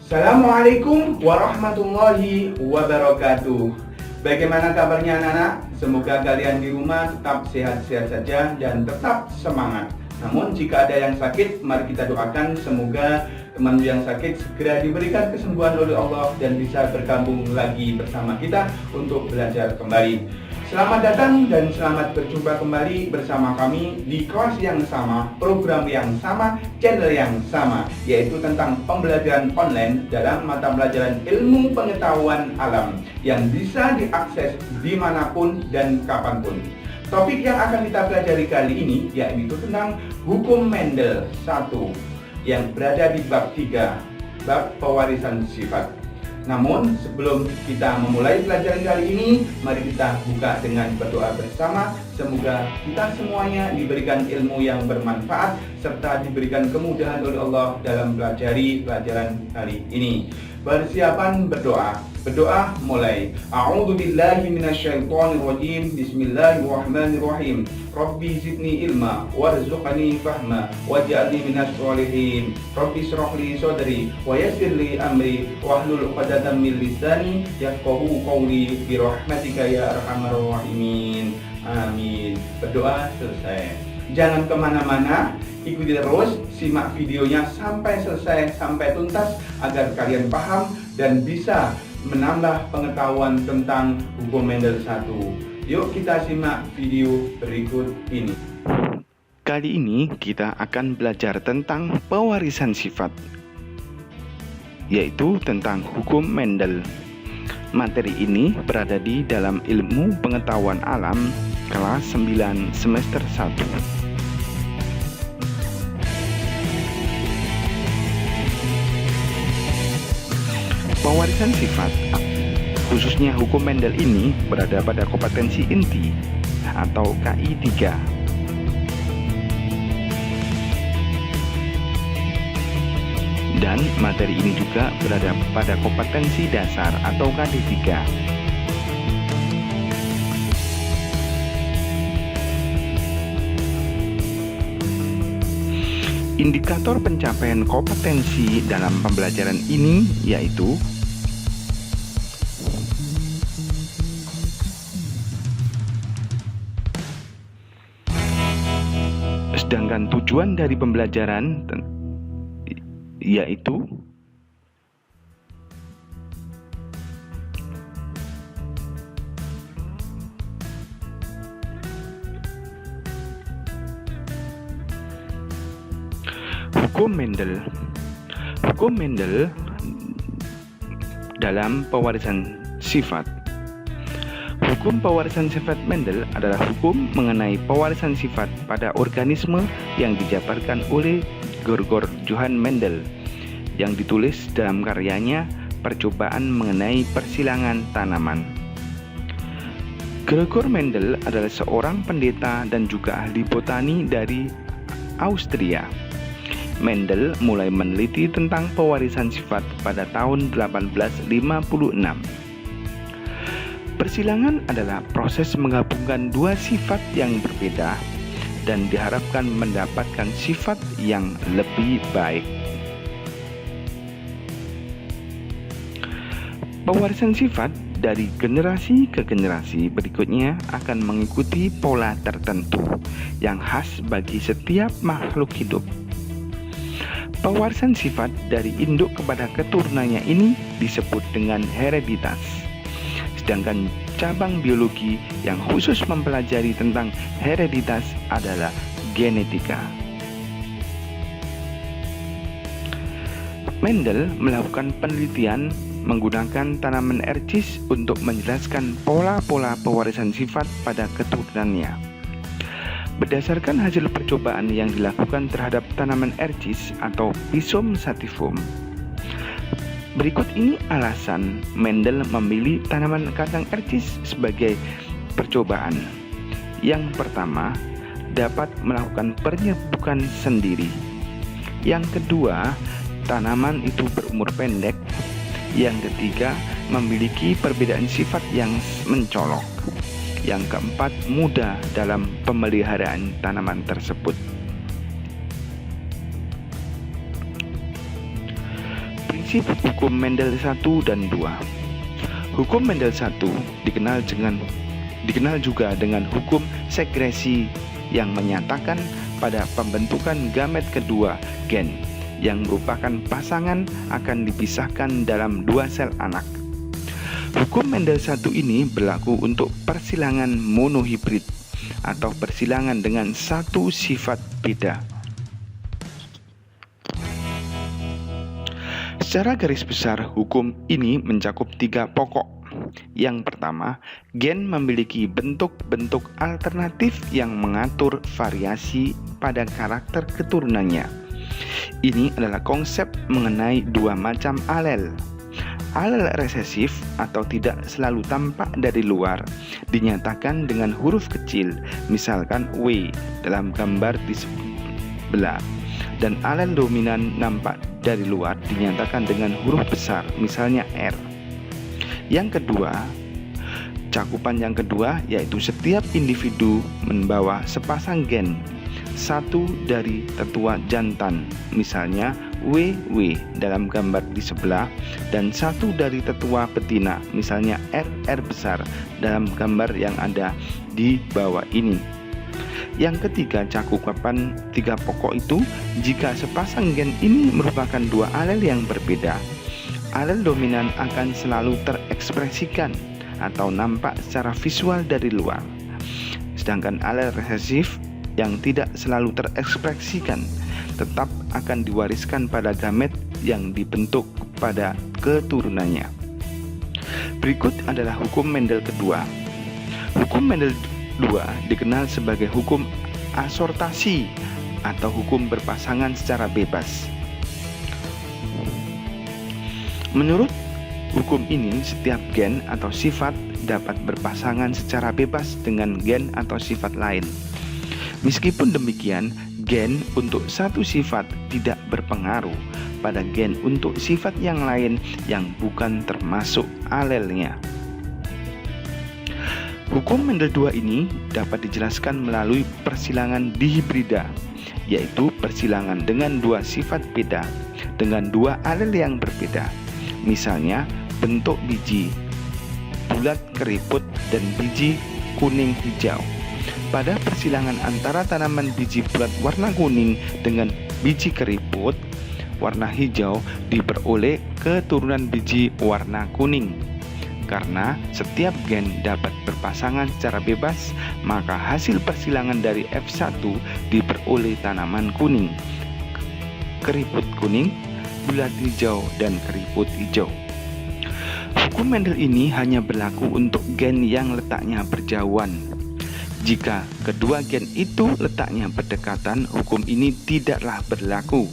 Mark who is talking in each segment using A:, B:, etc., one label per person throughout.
A: Assalamualaikum warahmatullahi wabarakatuh. Bagaimana kabarnya anak-anak? Semoga kalian di rumah tetap sehat-sehat saja dan tetap semangat. Namun jika ada yang sakit, mari kita doakan semoga teman yang sakit segera diberikan kesembuhan oleh Allah dan bisa bergabung lagi bersama kita untuk belajar kembali. Selamat datang dan selamat berjumpa kembali bersama kami di kelas yang sama, program yang sama, channel yang sama, yaitu tentang pembelajaran online dalam mata pelajaran ilmu pengetahuan alam yang bisa diakses dimanapun dan kapanpun. Topik yang akan kita pelajari kali ini yaitu tentang hukum Mendel 1 yang berada di bab 3, bab pewarisan sifat. Namun sebelum kita memulai pelajaran kali ini, mari kita buka dengan berdoa bersama. Semoga kita semuanya diberikan ilmu yang bermanfaat serta diberikan kemudahan oleh Allah dalam pelajari pelajaran kali ini. Persiapan berdoa. Berdoa mulai. A'udzu billahi minasyaitonir rajim. Bismillahirrahmanirrahim. Rabbi zidni ilma warzuqni fahma waj'alni minas sholihin. Rabbi shrah li sadri wa yassir li amri wahlul 'uqdatam min lisani yafqahu qawli bi rahmatika ya arhamar rahimin. Amin. Berdoa selesai. Jangan kemana-mana, ikuti terus, simak videonya sampai selesai, sampai tuntas agar kalian paham dan bisa menambah pengetahuan tentang hukum Mendel 1. Yuk kita simak video berikut ini.
B: Kali ini kita akan belajar tentang pewarisan sifat, yaitu tentang hukum Mendel. Materi ini berada di dalam ilmu pengetahuan alam kelas 9 semester 1. Pewarisan sifat, khususnya hukum Mendel ini berada pada kompetensi inti atau KI 3. Dan materi ini juga berada pada kompetensi dasar atau KD 3. Indikator pencapaian kompetensi dalam pembelajaran ini yaitu sedangkan tujuan dari pembelajaran yaitu hukum Mendel. Hukum Mendel dalam pewarisan sifat. Hukum pewarisan sifat Mendel adalah hukum mengenai pewarisan sifat pada organisme yang dijabarkan oleh Gregor Johann Mendel yang ditulis dalam karyanya Percobaan mengenai Persilangan Tanaman. Gregor Mendel adalah seorang pendeta dan juga ahli botani dari Austria. Mendel mulai meneliti tentang pewarisan sifat pada tahun 1856. Persilangan adalah proses menggabungkan dua sifat yang berbeda dan diharapkan mendapatkan sifat yang lebih baik. Pewarisan sifat dari generasi ke generasi berikutnya akan mengikuti pola tertentu yang khas bagi setiap makhluk hidup. Pewarisan sifat dari induk kepada keturunannya ini disebut dengan hereditas. Sedangkan cabang biologi yang khusus mempelajari tentang hereditas adalah genetika. Mendel melakukan penelitian menggunakan tanaman ercis untuk menjelaskan pola-pola pewarisan sifat pada keturunannya. Berdasarkan hasil percobaan yang dilakukan terhadap tanaman ercis atau Pisum sativum, berikut ini alasan Mendel memilih tanaman kacang ercis sebagai percobaan. Yang pertama, dapat melakukan penyebukan sendiri. Yang kedua, tanaman itu berumur pendek. Yang ketiga, memiliki perbedaan sifat yang mencolok. Yang keempat, mudah dalam pemeliharaan tanaman tersebut. Prinsip hukum Mendel 1 dan 2. Hukum Mendel 1 dikenal juga dengan hukum sekresi yang menyatakan pada pembentukan gamet kedua gen yang merupakan pasangan akan dipisahkan dalam dua sel anak. Hukum Mendel 1 ini berlaku untuk persilangan monohibrid atau persilangan dengan satu sifat beda. Secara garis besar, hukum ini mencakup 3 pokok. Yang pertama, gen memiliki bentuk-bentuk alternatif yang mengatur variasi pada karakter keturunannya. Ini adalah konsep mengenai 2 macam alel. Alel resesif atau tidak selalu tampak dari luar dinyatakan dengan huruf kecil, misalkan W dalam gambar di sebelah. Dan alel dominan nampak dari luar dinyatakan dengan huruf besar, misalnya R. Yang kedua, cakupan yang kedua yaitu setiap individu membawa sepasang gen, satu dari tetua jantan, misalnya WW dalam gambar di sebelah, dan satu dari tetua betina, misalnya RR besar dalam gambar yang ada di bawah ini. Yang ketiga, cakupan 3 pokok itu jika sepasang gen ini merupakan 2 alel yang berbeda, alel dominan akan selalu terekspresikan atau nampak secara visual dari luar, sedangkan alel resesif yang tidak selalu terekspresikan tetap akan diwariskan pada gamet yang dibentuk pada keturunannya. Berikut adalah hukum Mendel kedua. Hukum Mendel 2 dikenal sebagai hukum asortasi atau hukum berpasangan secara bebas. Menurut hukum ini, setiap gen atau sifat dapat berpasangan secara bebas dengan gen atau sifat lain. Meskipun demikian, gen untuk satu sifat tidak berpengaruh pada gen untuk sifat yang lain yang bukan termasuk alelnya. Hukum Mendel 2 ini dapat dijelaskan melalui persilangan dihibrida, yaitu persilangan dengan 2 sifat beda dengan 2 alel yang berbeda. Misalnya, bentuk biji bulat keriput dan biji kuning hijau. Pada persilangan antara tanaman biji bulat warna kuning dengan biji keriput warna hijau diperoleh keturunan biji warna kuning. Karena setiap gen dapat berpasangan secara bebas, maka hasil persilangan dari F1 diperoleh tanaman kuning, keriput kuning, bulat hijau, dan keriput hijau. Hukum Mendel ini hanya berlaku untuk gen yang letaknya berjauhan. Jika kedua gen itu letaknya berdekatan, hukum ini tidaklah berlaku.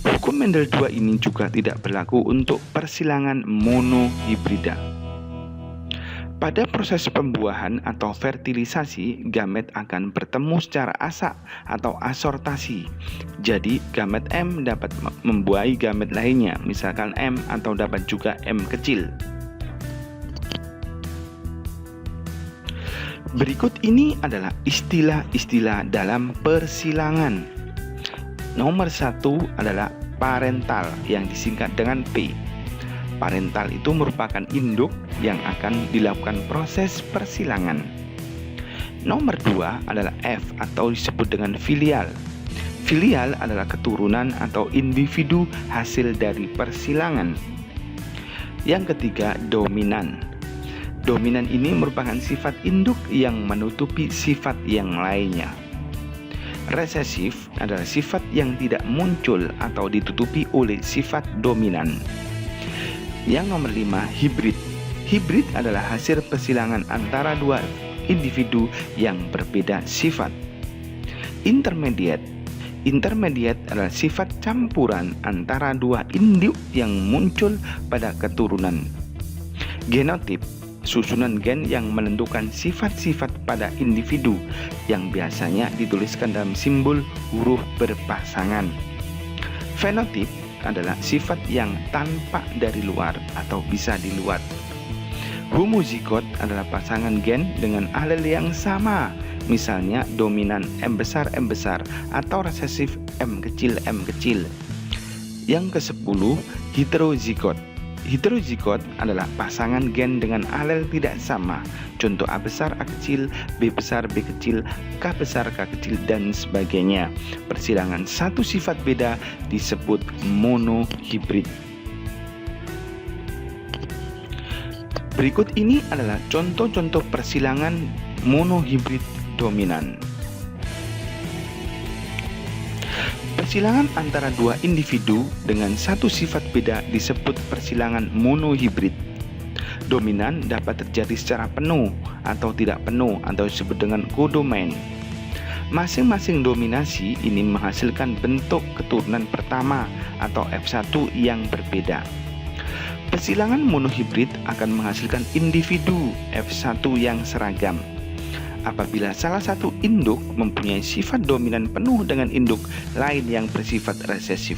B: Hukum Mendel 2 ini juga tidak berlaku untuk persilangan monohibrida. Pada proses pembuahan atau fertilisasi, gamet akan bertemu secara asak atau asortasi. Jadi, gamet M dapat membuahi gamet lainnya, misalkan M, atau dapat juga M kecil. Berikut ini adalah istilah-istilah dalam persilangan. Nomor 1 adalah parental yang disingkat dengan P. Parental itu merupakan induk yang akan dilakukan proses persilangan. Nomor 2 adalah F atau disebut dengan filial. Filial adalah keturunan atau individu hasil dari persilangan. Yang ketiga, dominan. Dominan ini merupakan sifat induk yang menutupi sifat yang lainnya. Resesif adalah sifat yang tidak muncul atau ditutupi oleh sifat dominan. Yang nomor 5, hibrid. Hibrid adalah hasil persilangan antara 2 individu yang berbeda sifat. Intermediate. Intermediate adalah sifat campuran antara 2 induk yang muncul pada keturunan. Genotip. susunan gen yang menentukan sifat-sifat pada individu yang biasanya dituliskan dalam simbol huruf berpasangan. Fenotip adalah sifat yang tampak dari luar atau bisa dilihat. Homozigot adalah pasangan gen dengan alel yang sama, misalnya dominan M besar atau resesif M kecil. Yang ke-10, heterozigot. Heterozigot adalah pasangan gen dengan alel tidak sama, contoh A besar A kecil, B besar B kecil, K besar K kecil, dan sebagainya. Persilangan satu sifat beda disebut monohibrid. Berikut ini adalah contoh-contoh persilangan monohibrid dominan. Persilangan antara dua individu dengan satu sifat beda disebut persilangan monohibrid. Dominan dapat terjadi secara penuh atau tidak penuh atau disebut dengan kodomain. Masing-masing dominasi ini menghasilkan bentuk keturunan pertama atau F1 yang berbeda. Persilangan monohibrid akan menghasilkan individu F1 yang seragam. Apabila salah satu induk mempunyai sifat dominan penuh dengan induk lain yang bersifat resesif.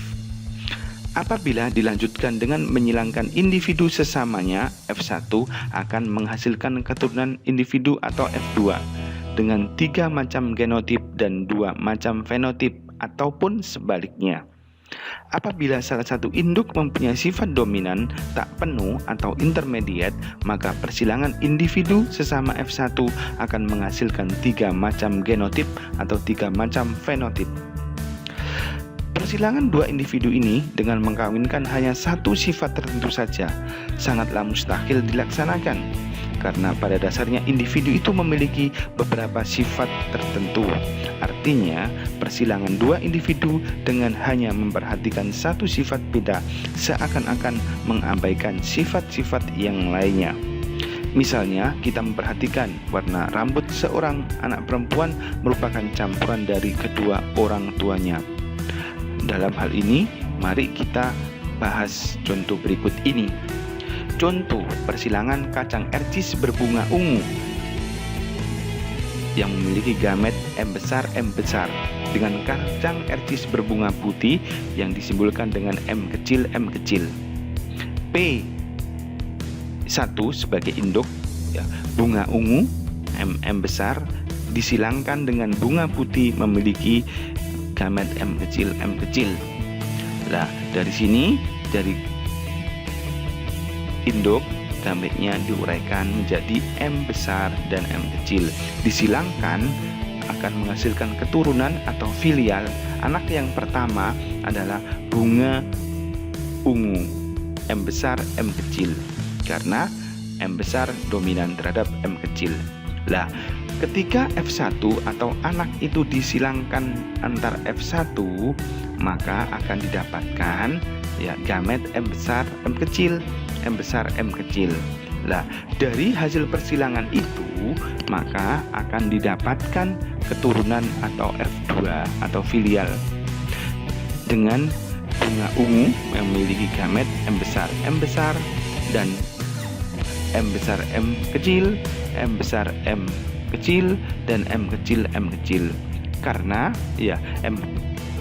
B: Apabila dilanjutkan dengan menyilangkan individu sesamanya, F1 akan menghasilkan keturunan individu atau F2 dengan 3 macam genotip dan 2 macam fenotip ataupun sebaliknya. Apabila salah satu induk mempunyai sifat dominan tak penuh atau intermediate, maka persilangan individu sesama F1 akan menghasilkan 3 macam genotip atau 3 macam fenotip. Persilangan dua individu ini dengan mengkawinkan hanya satu sifat tertentu saja sangatlah mustahil dilaksanakan, karena pada dasarnya individu itu memiliki beberapa sifat tertentu. Artinya, persilangan dua individu dengan hanya memperhatikan satu sifat beda seakan-akan mengabaikan sifat-sifat yang lainnya. Misalnya, kita memperhatikan warna rambut seorang anak perempuan merupakan campuran dari kedua orang tuanya. Dalam hal ini, mari kita bahas contoh berikut ini. Contoh persilangan kacang ercis berbunga ungu yang memiliki gamet M besar dengan kacang ercis berbunga putih yang disimbolkan dengan M kecil. P1 sebagai induk, ya, bunga ungu M besar disilangkan dengan bunga putih memiliki gamet M kecil. Nah, dari sini dari induk gametnya diuraikan menjadi M besar dan M kecil. Disilangkan akan menghasilkan keturunan atau filial. Anak yang pertama adalah bunga ungu M besar M kecil, karena M besar dominan terhadap M kecil. Lah, ketika F1 atau anak itu disilangkan antar F1, maka akan didapatkan ya gamet M besar M kecil. Lah, dari hasil persilangan itu maka akan didapatkan keturunan atau F2 atau filial dengan bunga ungu yang memiliki gamet M besar dan M besar M kecil dan M kecil. Karena ya M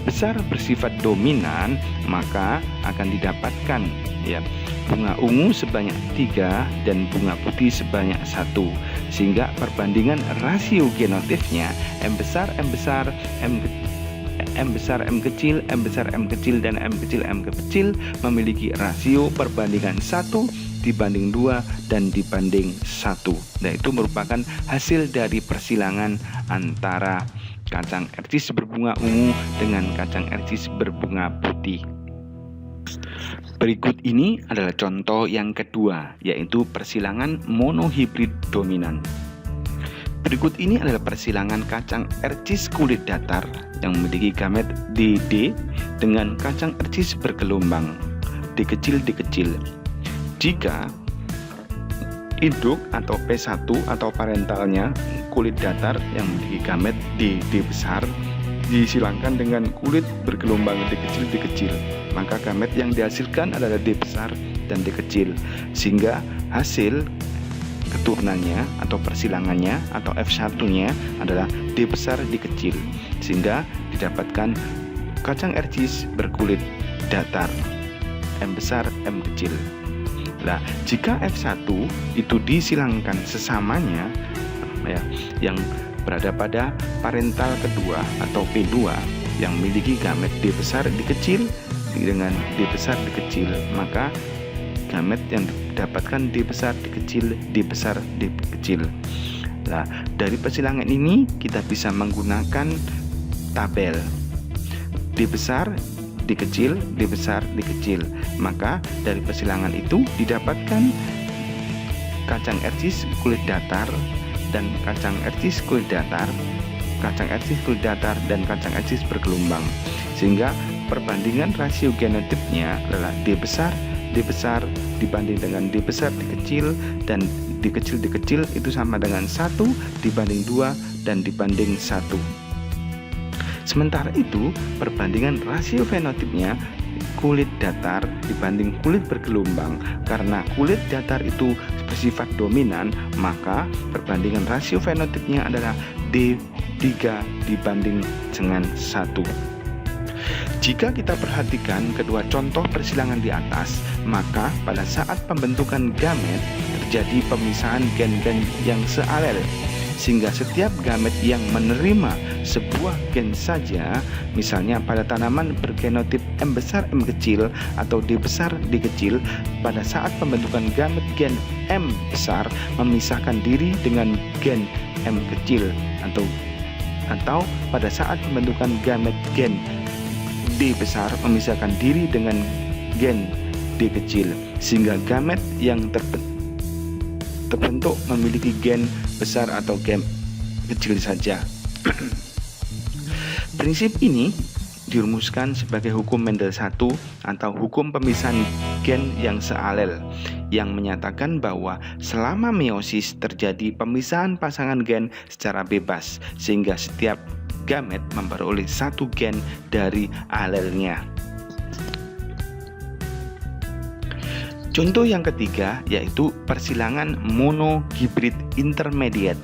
B: besar bersifat dominan, maka akan didapatkan ya bunga ungu sebanyak 3 dan bunga putih sebanyak 1, sehingga perbandingan rasio genotipnya M besar M kecil dan M kecil memiliki rasio perbandingan 1 dibanding 2 dan dibanding 1. Nah, itu merupakan hasil dari persilangan antara kacang ercis berbunga ungu dengan kacang ercis berbunga putih. Berikut ini adalah contoh yang kedua, yaitu persilangan monohibrid dominan. Berikut ini adalah persilangan kacang ercis kulit datar yang memiliki gamet DD dengan kacang ercis bergelombang D kecil. Jika induk atau P1 atau parentalnya kulit datar yang memiliki gamet DD besar disilangkan dengan kulit bergelombang D kecil, maka gamet yang dihasilkan adalah D besar dan D kecil, sehingga hasil keturunannya atau persilangannya atau F1-nya adalah D besar D kecil, sehingga didapatkan kacang ercis berkulit datar M besar M kecil. Nah, jika F1 itu disilangkan sesamanya ya, yang berada pada parental kedua atau P2 yang memiliki gamet D besar D kecil dengan D besar D kecil, maka gamet yang didapatkan D besar D kecil D besar D kecil. Nah, dari persilangan ini kita bisa menggunakan tabel D besar D kecil D besar D kecil. Maka dari persilangan itu didapatkan kacang ercis kulit datar dan kacang ercis kulit datar, kacang ercis kulit datar dan kacang ercis bergelombang, sehingga perbandingan rasio genotipnya adalah D besar dibanding dengan D besar D kecil, dan D kecil itu sama dengan 1 dibanding 2 dan dibanding 1. Sementara itu perbandingan rasio fenotipnya kulit datar dibanding kulit bergelombang. Karena kulit datar itu bersifat dominan, maka perbandingan rasio fenotipnya adalah D3 dibanding dengan 1. Jika kita perhatikan kedua contoh persilangan di atas, maka pada saat pembentukan gamet terjadi pemisahan gen-gen yang sealel, sehingga setiap gamet yang menerima sebuah gen saja, misalnya pada tanaman bergenotip M besar M kecil atau D besar D kecil, pada saat pembentukan gamet gen M besar memisahkan diri dengan gen M kecil, atau pada saat pembentukan gamet gen D besar memisahkan diri dengan gen D kecil, sehingga gamet yang terbentuk memiliki gen besar atau gen kecil saja. Prinsip ini dirumuskan sebagai hukum Mendel 1 atau hukum pemisahan gen yang sealel, yang menyatakan bahwa selama meiosis terjadi pemisahan pasangan gen secara bebas, sehingga setiap gamet memperoleh satu gen dari alelnya. Contoh yang ketiga yaitu persilangan monohibrid intermediate.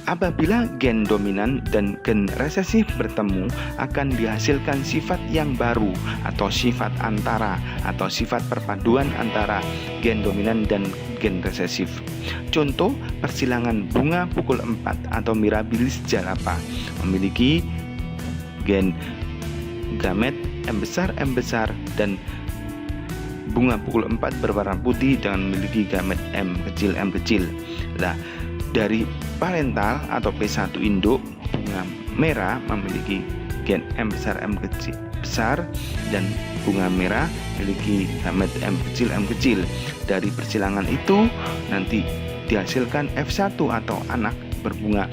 B: Apabila gen dominan dan gen resesif bertemu, akan dihasilkan sifat yang baru atau sifat antara atau sifat perpaduan antara gen dominan dan gen resesif. Contoh persilangan bunga pukul 4 atau Mirabilis jalapa memiliki gen gamet M besar dan bunga pukul 4 berwarna putih dengan memiliki gamet M kecil. Nah, dari parental atau P1 induk, bunga merah memiliki gen M besar dan bunga merah memiliki gamet M kecil. Dari persilangan itu nanti dihasilkan F1 atau anak berbunga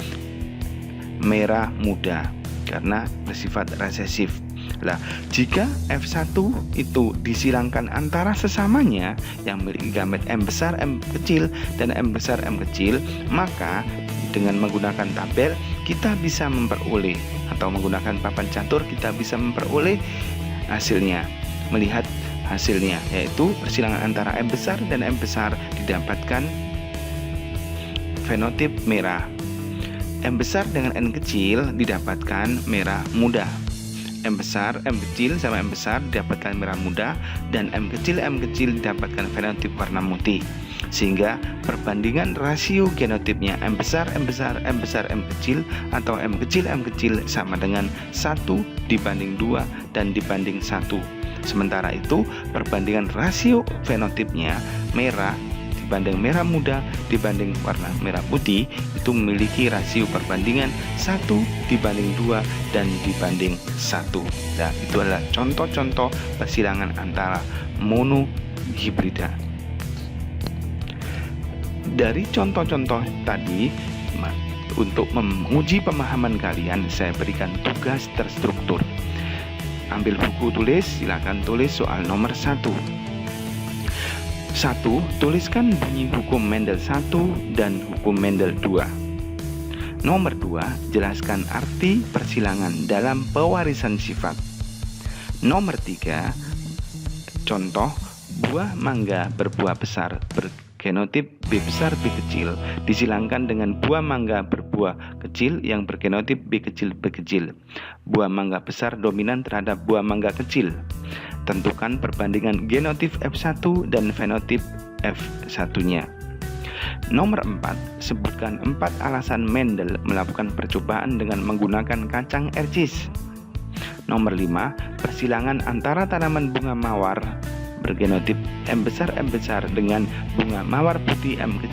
B: merah muda karena bersifat resesif. Nah, jika F1 itu disilangkan antara sesamanya yang memiliki gamet M besar M kecil dan M besar M kecil, maka dengan menggunakan tabel kita bisa memperoleh, atau menggunakan papan catur kita bisa memperoleh hasilnya. Melihat hasilnya yaitu persilangan antara M besar dan M besar didapatkan fenotip merah. M besar dengan N kecil didapatkan merah muda. M besar, M kecil sama M besar didapatkan merah muda, dan M kecil didapatkan fenotip warna putih. Sehingga perbandingan rasio genotipnya M besar, M kecil atau M kecil sama dengan 1 dibanding 2 dan dibanding 1. Sementara itu perbandingan rasio fenotipnya merah dibanding merah muda dibanding warna merah putih itu memiliki rasio perbandingan 1 dibanding 2 dan dibanding 1. Nah, itu adalah contoh-contoh persilangan antara monohibrida. Dari contoh-contoh tadi, untuk menguji pemahaman kalian, saya berikan tugas terstruktur. Ambil buku tulis, silakan tulis soal nomor 1. 1. Tuliskan bunyi hukum Mendel 1 dan hukum Mendel 2. Nomor 2. Jelaskan arti persilangan dalam pewarisan sifat. Nomor 3. Contoh buah mangga berbuah besar genotip B besar B kecil disilangkan dengan buah mangga berbuah kecil yang bergenotip B kecil B kecil. Buah mangga besar dominan terhadap buah mangga kecil. Tentukan perbandingan genotip F1 dan fenotip F1-nya. Nomor 4, sebutkan 4 alasan Mendel melakukan percobaan dengan menggunakan kacang ercis. Nomor 5, persilangan antara tanaman bunga mawar bergenotip M besar dengan bunga mawar putih M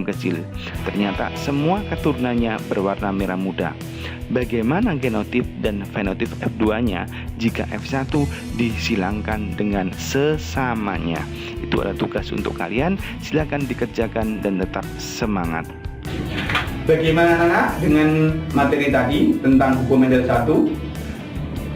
B: kecil. Ternyata semua keturunannya berwarna merah muda. Bagaimana genotip dan fenotip F2-nya jika F1 disilangkan dengan sesamanya? Itu adalah tugas untuk kalian, silakan dikerjakan dan tetap semangat.
A: Bagaimana anak dengan materi tadi tentang hukum Mendel 1?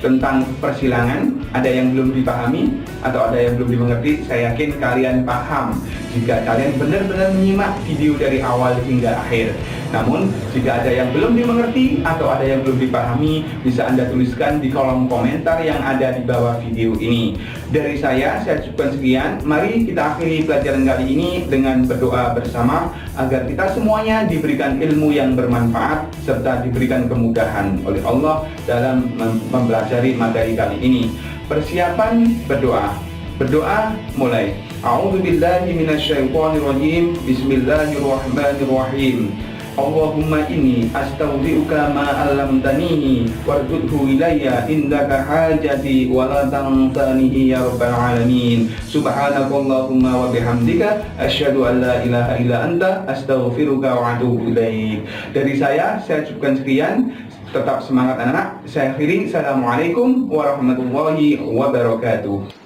A: Tentang persilangan, ada yang belum dipahami atau ada yang belum dimengerti? Saya yakin kalian paham jika kalian benar-benar menyimak video dari awal hingga akhir. Namun, jika ada yang belum dimengerti atau ada yang belum dipahami, bisa Anda tuliskan di kolom komentar yang ada di bawah video ini. Dari saya cukupkan sekian. Mari kita akhiri pelajaran kali ini dengan berdoa bersama agar kita semuanya diberikan ilmu yang bermanfaat serta diberikan kemudahan oleh Allah dalam mempelajari materi kali ini. Persiapan berdoa. Berdoa mulai. A'udzubillahi minasyaitonirrajim. Bismillahirrahmanirrahim. Allahumma inni astaudi'uka ma 'allamtanihi warzuqhu ilayya indaka hajati wa la tansanihi ya rabbal alamin. Subhanakallahumma wa bihamdika asyhadu an la ilaha illa anta astaghfiruka wa atubu ilaik. Dari saya cukupkan sekian. Tetap semangat anak-anak. Saya akhiri. Assalamualaikum warahmatullahi wabarakatuh.